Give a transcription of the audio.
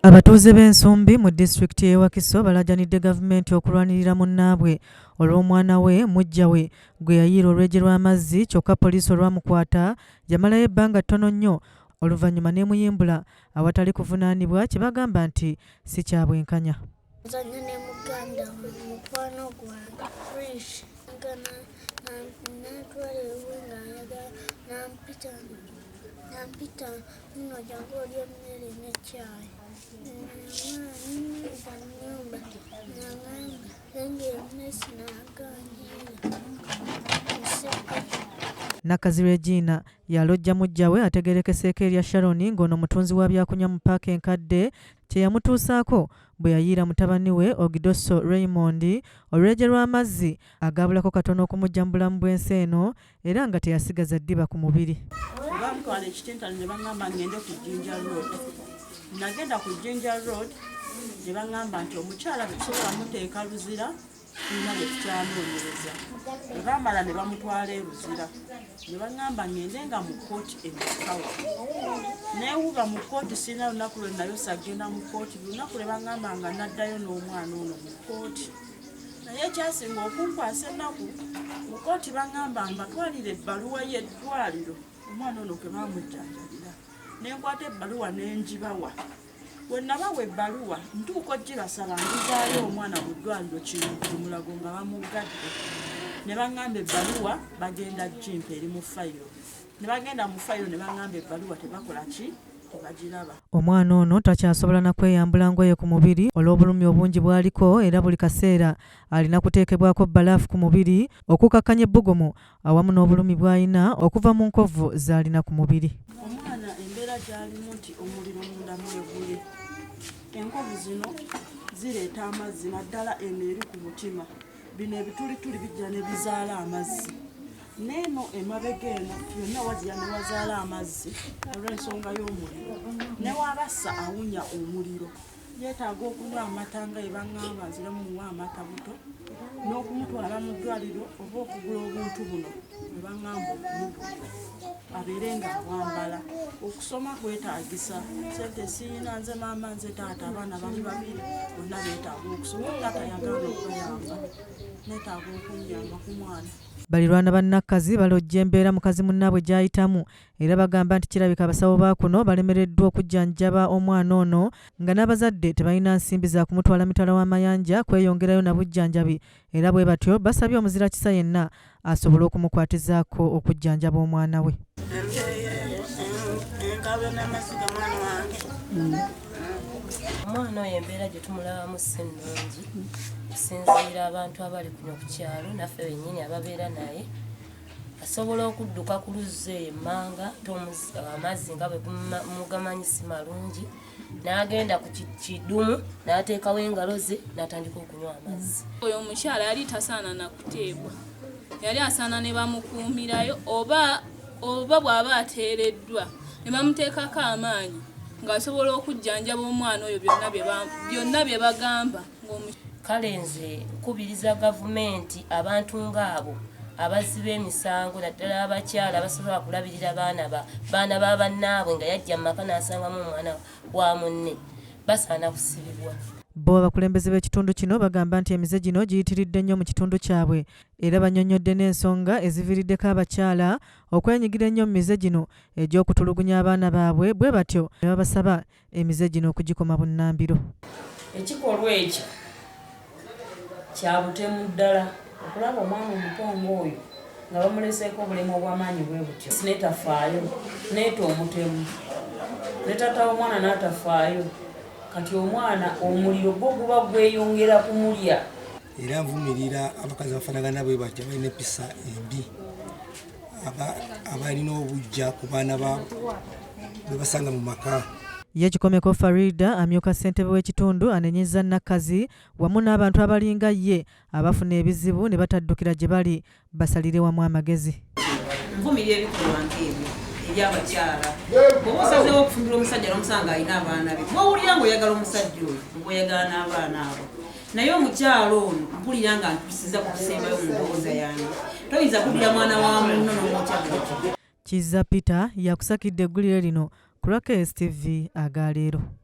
Abatuuze b'Ensumbi mu disitulikiti y'e Wakiso balajanidde gavumenti okulwanirira munnaabwe olw'omwana we mujja we gwe yayiira olwejje lw'amazzi kyokka poliisi olwamukwata yamalayo ebbanga ttono nnyo oluvannyuma n'emuyimbula awatali kuvunaanibwa kye bagamba nti si kya bwenkanya. Nzanya ne muganda mukwano gwange Fresh natwala ewe nampita nno jangu olya emmere n'ekyayi nyumba Nakkazi Regina yalojja mujja we ategeerekeseeko erya Sharon ng'ono mutunzi wa byakunywa mu paaka enkadde kye yamutuusaako bwe yayiira mutabani we Ogidoso Raymond olwejje lw'amazzi agaabulako katono okumujja mu bulamu bw'ensi eno era nga teyasigaza ddiba ku mubiri. Bamutwala ekitentane ne baŋŋamba ngende ku Jinja Road. Nagenda ku Jinja Road ne baŋŋamba nti omukyala tetusobola muteeka luzira tulina bwe tukyanoonyereza. Bwe baamala ne bamutwala e Luzira ne baŋŋamba ngende nga mu kkooti emikawa. Neewuga mu kkooti sirina lunaku lwe nayosa genda mu kkooti lunaku lwe baŋŋamba nga naddayo n'omwana ono mu kkooti. Naye ekyasinga okunkwasa ennaku mu kkooti baŋŋamba mbatwalire ebbaluwa y'eddwaliro omwana ono ke baamujjanjabira. Ne nkwata ebbaluwa ne ngibawa. Bwe nabawa ebbaluwa ntuuka ogibasaba ngizaayo omwana mu ddwaliro Kimulago nga bamuggadde. Ne baŋŋamba ebbaluwa bagenda jimpa eri mu fayiro. Ne bagenda mu fayiro ne baŋŋamba ebbaluwa tebakola ki? Tebagiraba. Omwana ono takyasobola na kweyambula ngoye ku mubiri olw'obulumi obungi bw'aliko era buli kaseera alina kuteekebwako bbalaafu ku mubiri okukakkanya ebbugumu awamu n'obulumi bw'alina okuva mu nkovu z'alina ku mubiri. Omwana embeera gy'alimu nti omuliro munda mwegule. Enkovu zino zireeta amazzi naddala emeeri ku mutima. Bino ebitulituli bijja ne bizaala amazzi. Neeno emabega eno yonna wazira ne wazaala amazzi olw'ensonga y'omuliro. Ne wabassa awunya omuliro. Yeetaaga okunywa amata nga bye baŋŋamba nziremu muwa amata buto n'okumutwala mu ddwaliro oba okugula obuntu buno bwe baŋŋamba okumugulira abeere nga awambala. Okusoma kwetaagisa sente siyina nze maama nze taata abaana bali babiri bonna beetaaga okusoma nga tayagala okuyamba neetaaga okunyamba ku mwana. Balirwana ba Nakkazi balojja embeera mukazi munnaabwe gy'ayitamu era bagamba nti kirabika abasawo ba kuno balemereddwa okujjanjaba omwana ono nga n'abazadde tebalina nsimbi za kumutwala mitala w'amayanja kweyongerayo na bujjanjabi era bwe batyo basabye omuzira kisa yenna asobole okumukwatizaako okujjanjaba omwana we. Omwana oyo embeera gye tumulabamu si nnungi okusinziira abantu abali kuno ku kyalo naffe bennyini ababeera naye asobola okudduka ku luzzi emmanga amazzi nga bwe mugamanyi si malungi n'agenda ku kidumu n'ateekawo engalo ze n'atandika okunywa amazzi. Oyo omukyala yali tasaana na kuteebwa, yali asaana ne bamukuumirayo oba bw'aba ateereddwa ne bamuteekako amaanyi ng'asobola okujjanjaba omwana oyo byonna bye bagamba. Kale nze nkubiriza gavumenti abantu ng'abo abazzi b'emisango naddala abakyala abasobola kulabirira baana ba bannaabwe nga yajja mu maka n'asangamu omwana wa munne basaana kusibibwa. Bo abakulembeze b'ekitundu kino bagamba nti emize gino giyitiridde nnyo mu kitundu kyabwe era bannyonnyodde n'ensonga eziviiriddeko abakyala okwenyigira ennyo mu mize gino egy'okutulugunya abaana baabwe bwe batyo ne babasaba emize gino okugikoma bunnambiro. Ekikolwa ekyo kya butemu ddala okulaba omwana omutongo oyo nga bamuleseeko obulemu obw'amaanyi bwe butyo n'etafaayo neeta omutemu ne taata w'omwana n'atafaayo kati omwana omuliro gwo guba gweyongera kumulya. Era nvumirira abakazi abafaanagana bwe batyo abalina empisa embi abalina obujja ku baana bwe basanga mu maka. Yekikomeko Farida amyuka ssentebe w'ekitundu anenyezza Nakkazi wamu n'abantu abalinga ye abafuna ebizibu ne bataddukira gye bali basalire wamu amagezi. Nvumirira ebikolwa ng'ebyo eby'abakyala bw'oba osazeewo okufumbira omusajja n'omusanga alina abaana be bw'owulira ng'oyagala omusajja oyo ng'oyagala n'abaana abo naye omukyalo ono mpulira nga ntusiza ku kusembayo mu ndowooza yange toyinza kuddira mwana wa munno n'omukyala. Kizza Peter yakusakidde eggulire lino ku Rakes TV aga leero.